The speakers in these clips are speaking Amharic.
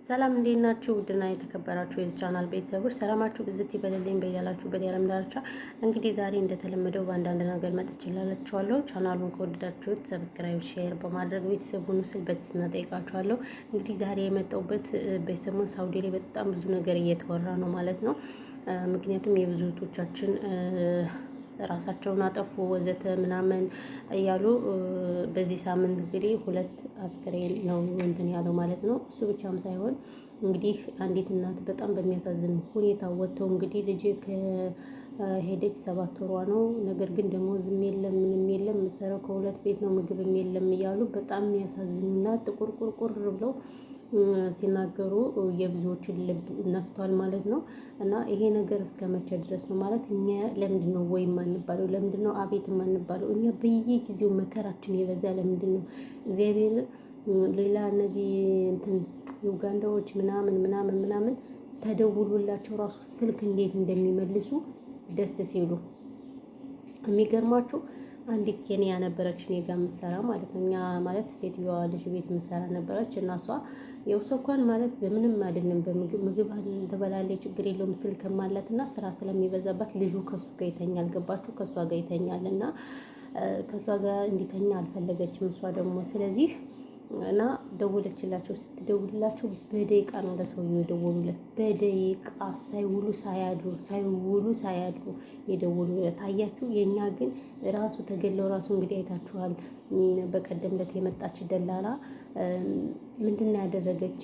ሰላም እንዴት ናችሁ? ውድና የተከበራችሁ የዚህ ቻናል ቤተሰቦች ሰላማችሁ ብዝት ይበልልኝ በያላችሁበት የዓለም ዳርቻ። እንግዲህ ዛሬ እንደተለመደው በአንዳንድ ነገር መጥቼላችኋለሁ። ቻናሉን ከወደዳችሁት ሰብስክራይብ፣ ሼር በማድረግ ቤተሰብ ሁኑ ስል በትህትና ጠይቃችኋለሁ። እንግዲህ ዛሬ የመጣሁበት በሰሞኑ ሳውዲ ላይ በጣም ብዙ ነገር እየተወራ ነው ማለት ነው። ምክንያቱም የብዙ እህቶቻችን ራሳቸውን አጠፉ ወዘተ ምናምን እያሉ በዚህ ሳምንት እንግዲህ 2 አስክሬን ነው እንትን ያለው ማለት ነው። እሱ ብቻም ሳይሆን እንግዲህ አንዲት እናት በጣም በሚያሳዝን ሁኔታ ወጥተው እንግዲህ ልጅ ከሄደች 7 ወሯ ነው። ነገር ግን ደሞዝም የለም ምንም የለም፣ የምሰራው ከ2 ቤት ነው፣ ምግብም የለም እያሉ በጣም የሚያሳዝኑና ጥቁር ቁርቁር ብለው ሲናገሩ የብዙዎችን ልብ ነክቷል ማለት ነው። እና ይሄ ነገር እስከ መቼ ድረስ ነው ማለት እኛ ለምንድን ነው ወይ የማንባለው? ለምንድን ነው አቤት የማንባለው? እኛ በየጊዜው መከራችን የበዛ ለምንድን ነው? እግዚአብሔር ሌላ እነዚህ እንትን ዩጋንዳዎች ምናምን ተደውሉላቸው ራሱ ስልክ እንዴት እንደሚመልሱ ደስ ሲሉ የሚገርማችሁ አንዲት ኬንያ ነበረች እኔ ጋር የምትሰራ ማለት ነው። እኛ ማለት ሴትዮዋ ልጅ ቤት የምትሰራ ነበረች እና እሷ የውሰኳን ማለት በምንም አይደለም በምግብ ትበላለች፣ ችግር የለውም ስልክም አላት እና ስራ ስለሚበዛባት ልጁ ከሱ ጋር ይተኛል። ገባችሁ? ከሷ ጋር ይተኛል እና ከሷ ጋር እንዲተኛ አልፈለገችም እሷ ደግሞ ስለዚህ እና ደወለችላቸው። ስትደውልላቸው በደቂቃ ነው ለሰውየው የደወሉለት። በደቂቃ ሳይውሉ ሳያድሩ የደወሉለት። አያችሁ። የእኛ ግን ራሱ ተገለው ራሱ እንግዲህ አይታችኋል። በቀደም ዕለት የመጣች ደላላ ምንድን ነው ያደረገች?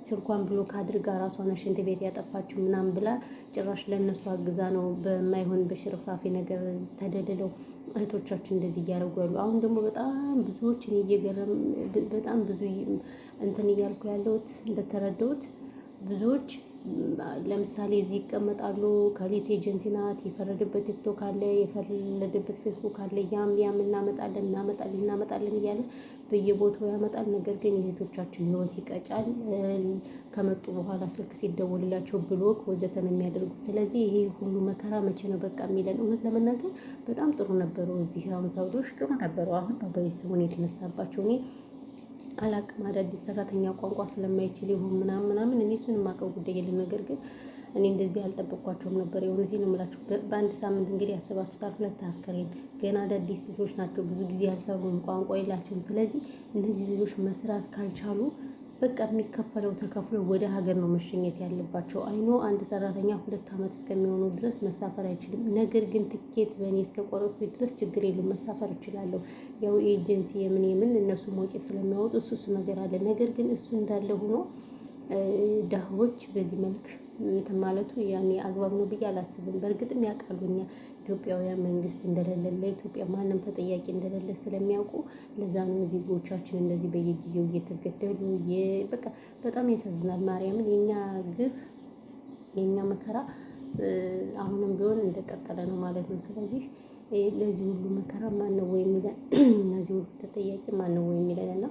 ስልኳን ብሎክ አድርጋ ራሷን ሽንት ቤት ያጠፋችው ምናምን ብላ ጭራሽ ለእነሱ አግዛ ነው በማይሆን በሽርፍራፊ ነገር ተደልለው እህቶቻችን እንደዚህ እያደረጉ ያሉ። አሁን ደግሞ በጣም ብዙዎችን እየገረም በጣም ብዙ እንትን እያልኩ ያለሁት እንደተረዳሁት ብዙዎች ለምሳሌ እዚህ ይቀመጣሉ። ከሌት ኤጀንሲ ናት፣ የፈረደበት ቲክቶክ አለ፣ የፈረደበት ፌስቡክ አለ። ያም እናመጣለን እያለ በየቦታው ያመጣል። ነገር ግን የእህቶቻችን ህይወት ይቀጫል። ከመጡ በኋላ ስልክ ሲደወልላቸው ብሎክ ወዘተ ነው የሚያደርጉት። ስለዚህ ይሄ ሁሉ መከራ መቼ ነው በቃ የሚለን? እውነት ለመናገር በጣም ጥሩ ነበሩ። እዚህ አሁን ሳውዲዎች ጥሩ ነበሩ። አሁን ነው በቤተሰቡን የተነሳባቸው። እኔ አላቅም አዳዲስ ሰራተኛ ቋንቋ ስለማይችል ይሁን ምናምን እኔ እሱን የማውቀው ጉዳይ የለም። ነገር ግን እኔ እንደዚህ አልጠበቅኳቸውም ነበር። የእውነቴን ነው የምላችሁ። በአንድ ሳምንት እንግዲህ ያሰባችሁታል 2 አስከሬን ገና አዳዲስ ልጆች ናቸው። ብዙ ጊዜ ያልሰሩም ቋንቋ የላቸውም። ስለዚህ እነዚህ ልጆች መስራት ካልቻሉ በቃ የሚከፈለው ተከፍሎ ወደ ሀገር ነው መሸኘት ያለባቸው። አይኖ አንድ ሰራተኛ 2 ዓመት እስከሚሆኑ ድረስ መሳፈር አይችልም። ነገር ግን ትኬት በእኔ እስከቆረጥኩ ድረስ ችግር የለውም መሳፈር እችላለሁ። ያው ኤጀንሲ የምን እነሱ መውጪ ስለሚያወጡ እሱ ነገር አለ። ነገር ግን እሱ እንዳለ ሆኖ ድሆች በዚህ መልክ እንትን ማለቱ ያኔ አግባብ ነው ብዬ አላስብም። በእርግጥም ያውቃሉ እኛ ኢትዮጵያውያን መንግስት እንደሌለ ለኢትዮጵያ ማንም ተጠያቂ እንደሌለ ስለሚያውቁ ለዛ ነው ዜጎቻችን እንደዚህ በየጊዜው እየተገደሉ በቃ በጣም ያሳዝናል። ማርያምን የኛ ግፍ የኛ መከራ አሁንም ቢሆን እንደቀጠለ ነው ማለት ነው። ስለዚህ ለዚህ ሁሉ መከራ ማን ነው ወይ የሚለን፣ ለዚህ ሁሉ ተጠያቂ ማን ነው ወይ የሚለን እና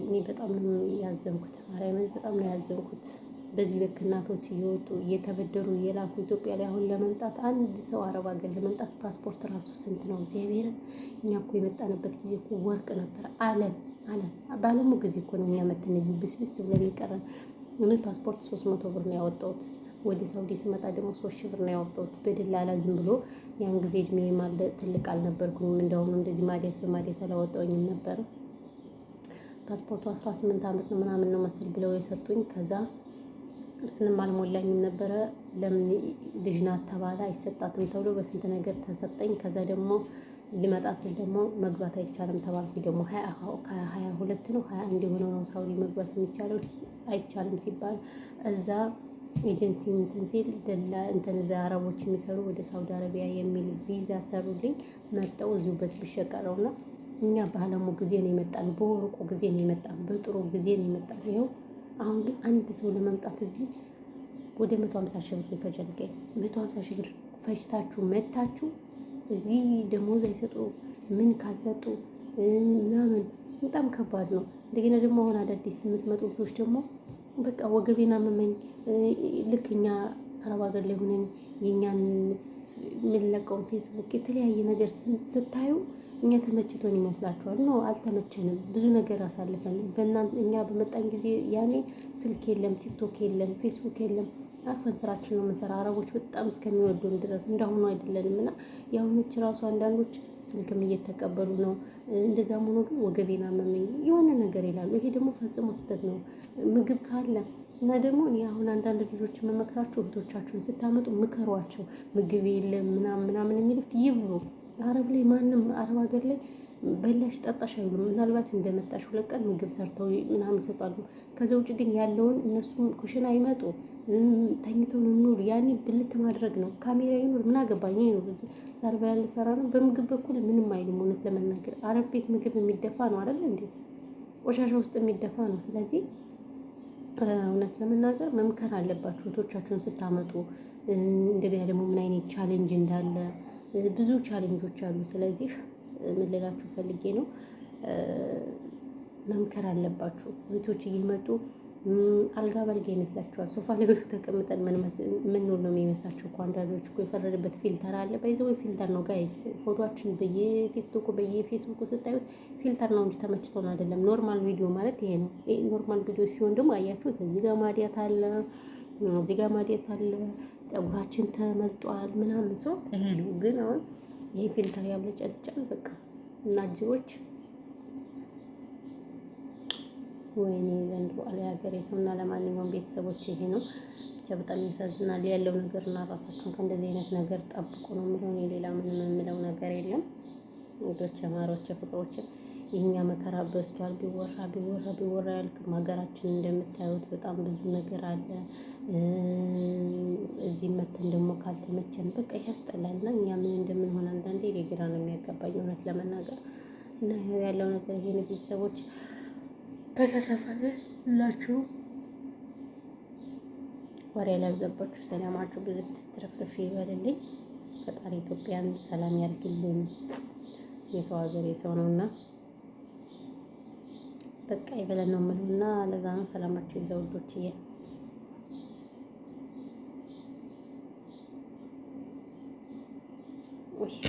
እኔ በጣም ነው ያዘንኩት። ማርያምን በጣም ነው ያዘንኩት። በዚህ ልክ እናቶች እየወጡ እየተበደሩ እየላኩ ኢትዮጵያ ላይ አሁን ለመምጣት አንድ ሰው አረብ ሀገር ለመምጣት ፓስፖርት ራሱ ስንት ነው? እግዚአብሔርን እኛ እኮ የመጣንበት ጊዜ እኮ ወርቅ ነበር። ዓለም በዓለሙ ጊዜ እኮ ነው እኛ መተን እዚህ ብስብስ ብለን የቀረን። እኔ ፓስፖርት 300 ብር ነው ያወጣሁት። ወደ ሳውዲ ስመጣ ደግሞ 3000 ብር ነው ያወጣሁት በደላላ ዝም ብሎ። ያን ጊዜ እድሜ ትልቅ አልነበርኩኝም። እንደውም እንደዚህ ማዴት አላወጣሁኝም ነበር። ፓስፖርቱ 18 ዓመት ነው ምናምን ነው መሰል ብለው የሰጡኝ። ከዛ እሱንም አልሞላኝም ነበረ። ለምን ልጅ ናት ተባለ አይሰጣትም ተብሎ በስንት ነገር ተሰጠኝ። ከዛ ደግሞ ሊመጣ ስል ደግሞ መግባት አይቻልም ተባልኩኝ። ደግሞ 22 ነው 21 የሆነው ነው ሳውዲ መግባት የሚቻለው አይቻልም ሲባል እዛ ኤጀንሲ እንትን ሲል እንትን እዛ አረቦች የሚሰሩ ወደ ሳውዲ አረቢያ የሚል ቪዛ ሰሩልኝ። መጣው እዚሁ በስብሽ ቀረውና እኛ በዓለሙ ጊዜ ነው የመጣን፣ በወርቁ ጊዜ ነው የመጣን፣ በጥሩ ጊዜ ነው የመጣን። ይኸው አሁን ግን አንድ ሰው ለመምጣት እዚህ ወደ 150 ሺህ ብር ይፈጃል። ጋይስ 150 ሺህ ብር ፈጅታችሁ መታችሁ እዚህ ደሞዝ አይሰጡ ምን ካልሰጡ ምናምን በጣም ከባድ ነው። እንደገና ደግሞ አሁን አዳዲስ የምትመጡ ልጆች ደግሞ በቃ ወገቤና መመኝ ልክ እኛ አረብ ሀገር ላይ ሆነን የኛን የምንለቀውን ፌስቡክ የተለያየ ነገር ስታዩ እኛ ተመችቶን ይመስላችኋል? ነው አልተመቸንም። ብዙ ነገር አሳልፈን እኛ በመጣን ጊዜ ያኔ ስልክ የለም፣ ቲክቶክ የለም፣ ፌስቡክ የለም። አርፈን ስራችን ነው የምንሰራ። አረቦች በጣም እስከሚወዱን ድረስ እንዳሁኑ አይደለንም። እና የአሁኖች ራሱ አንዳንዶች ስልክም እየተቀበሉ ነው። እንደዛም ሆኖ ግን ወገቤን አመመኝ የሆነ ነገር ይላሉ። ይሄ ደግሞ ፈጽሞ ስህተት ነው። ምግብ ካለ እና ደግሞ እኔ አሁን አንዳንድ ልጆች የምመክራቸው እህቶቻችሁን ስታመጡ ምከሯቸው። ምግብ የለም ምናምን የሚሉት ይብሉ። አረብ ላይ ማንም አረብ ሀገር ላይ በላሽ ጠጣሽ አይሉም። ምናልባት እንደመጣሽ 2 ቀን ምግብ ሰርተው ምናምን ይሰጣሉ። ከዛ ውጭ ግን ያለውን እነሱም ኩሽና አይመጡ ተኝተው ነው የሚውሉ። ያኔ ብልት ማድረግ ነው። ካሜራ ይኑር ምን አገባኝ ነው ሰርቫ ያለ ሰራ ነው። በምግብ በኩል ምንም አይሉም። እውነት ለመናገር አረብ ቤት ምግብ የሚደፋ ነው አይደል እንዴ? ቆሻሻ ውስጥ የሚደፋ ነው። ስለዚህ እውነት ለመናገር መምከር አለባችሁ እህቶቻችሁን ስታመጡ። እንደገና ደግሞ ምን አይነት ቻሌንጅ እንዳለ ብዙ ቻሌንጆች አሉ። ስለዚህ ምን ልላችሁ ፈልጌ ነው መምከር አለባችሁ። እህቶች እየመጡ አልጋ በልጋ ይመስላችኋል። ሶፋ ላይ ተቀምጠን ምን ነው የሚመስላችሁ እኮ አንዳንዶች እኮ የፈረደበት ፊልተር አለ። ባይዘው ፊልተር ነው ጋይስ። ፎቶአችን በየቲክቶኩ በየፌስቡኩ ስታዩት ፊልተር ነው እንጂ ተመችቶን አይደለም። ኖርማል ቪዲዮ ማለት ይሄ ነው። ይሄ ኖርማል ቪዲዮ ሲሆን ደግሞ አያችሁት፣ እዚህ ጋር ማዲያት አለ፣ እዚህ ጋር ማዲያት አለ፣ ፀጉራችን ተመልጧል ምናምን ሰው ይሄ ነው። ግን አሁን ይሄ ፊልተር ያብለጨልጫል በቃ እና እጅሮች ወይኔ ዘንድሮ አለ ሀገሬ ሰው። እና ለማንኛውም ቤተሰቦች ይሄ ነው ብቻ በጣም ያሳዝናል ያለው ነገር። እና ራሳችሁን ከእንደዚህ አይነት ነገር ጠብቁ ነው የምለው። እኔ ሌላ ምንም የምለው ነገር የለም። ውዶች፣ አማሮች፣ ፍቅሮች ይህኛ መከራ በዝቷል። ቢወራ ያልቅም። ሀገራችን እንደምታዩት በጣም ብዙ ነገር አለ። እዚህ መተን ደግሞ ካልተመቸን በቃ ያስጠላል። እና እኛ ምን እንደምንሆን አንዳንዴ ግራ ነው የሚያጋባኝ እውነት ለመናገር። እና ያለው ነገር ይሄን ቤተሰቦች በተረፈላችሁ ወሬ ያላብዛባችሁ። ሰላማችሁ ብዙ ትርፍርፍ ይበልልኝ። ፈጣሪ ኢትዮጵያን ሰላም ያርግልኝ። የሰው ሀገር የሰው ነውና በቃ ይበለን ነው የምለውና ለዛ ነው። ሰላማችሁ ይብዛ ውዶችዬ። ወይስ